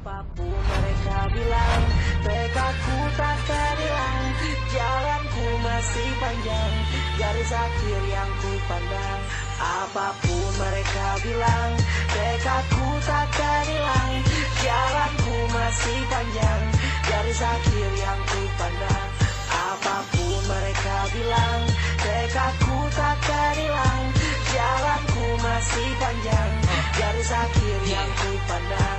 Apapun mereka bilang, tekadku takkan hilang. Jalanku masih panjang, garis akhir yang ku pandang. Apapun mereka bilang, tekadku takkan hilang. Jalanku masih panjang, garis akhir yang ku pandang. Apapun mereka bilang, tekadku takkan hilang. Jalanku masih panjang, garis akhir yang ku pandang.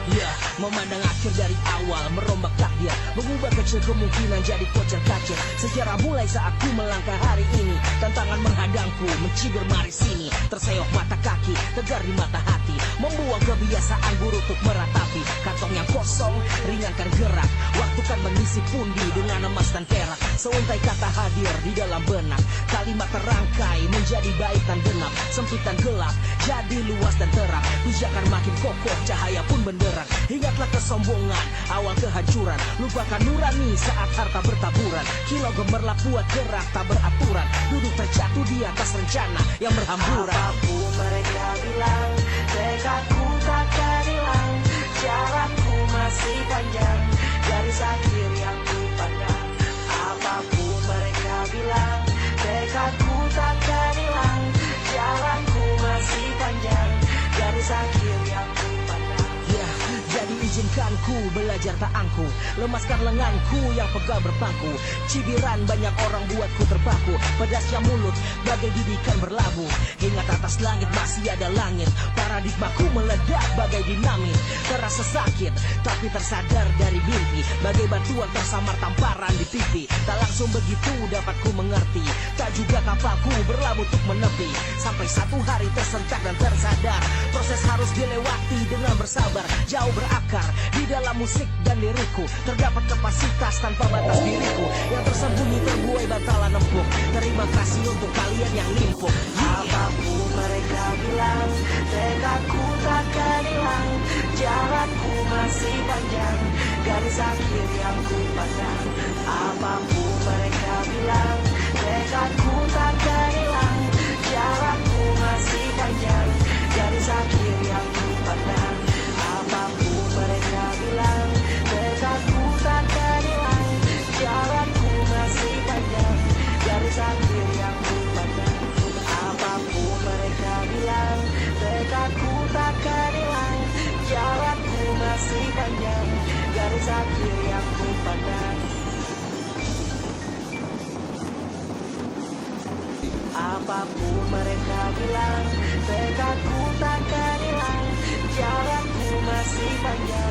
Memandang akhir dari awal, merombak takdir, mengubah kecil kemungkinan jadi kocar kacir. Sejarah mulai saat ku melangkah hari ini. Tantangan menghadangku, mencibir mari sini. Terseok mata kaki, tegar di mata hati. Membuang kebiasaan buruk untuk meratapi. Kantong yang kosong, ringankan gerak. Waktu kan mengisi pundi dengan emas dan perak. Seuntai kata hadir di dalam benak. Kalimat terangkai menjadi baik dan genap. Sempit dan gelap, jadi luas dan terang. Pijakan makin kokoh, cahaya pun benderang. Ingatlah kesombongan, awal kehancuran. Lupakan nurani saat harta bertaburan. Kilau gemerlap buat gerak tak beraturan. Duduk terjatuh di atas rencana yang berhamburan. Apapun mereka bilang, tekadku takkan hilang. Jalanku masih panjang, garis akhir yang ku pandang. Apapun mereka bilang, tekadku takkan hilang. Jalanku masih panjang, garis akhir yang ku pandang. Jadi izinkan ku belajar tak angku. Lemaskan lenganku yang pegal berpangku. Cibiran banyak orang buatku terpaku. Pedasnya mulut bagai didikan berlabuh. Ingat atas langit masih ada langit. Paradigmaku meledak bagai dinamit. Terasa sakit tapi tersadar dari mimpi. Bagai batuan tersamar tamparan di TV. Tak langsung begitu dapat ku mengerti. Tak juga kapalku berlabuh untuk menepi. Sampai satu hari tersentak dan tersadar. Proses harus dilewati dengan bersabar. Jauh berakar di dalam musik dan liriku. Terdapat kapasitas tanpa batas diriku. Yang tersembunyi terbuai bantalan empuk. Terima kasih untuk kalian yang limpuk. Apapun mereka bilang, tekadku takkan hilang. Jalanku masih panjang, garis akhir yang ku pandang. Apapun mereka bilang, tekadku takkan hilang. Jalanku masih panjang, garis akhir yang ku pandang. Apapun mereka bilang, tekadku takkan hilang. Jalanku masih panjang, garis akhir yang ku pandang. Apapun mereka bilang, tekadku takkan hilang. Jalanku masih panjang, garis akhir yang ku pandang. Apapun mereka bilang, tekadku takkan hilang. Jalanku masih panjang.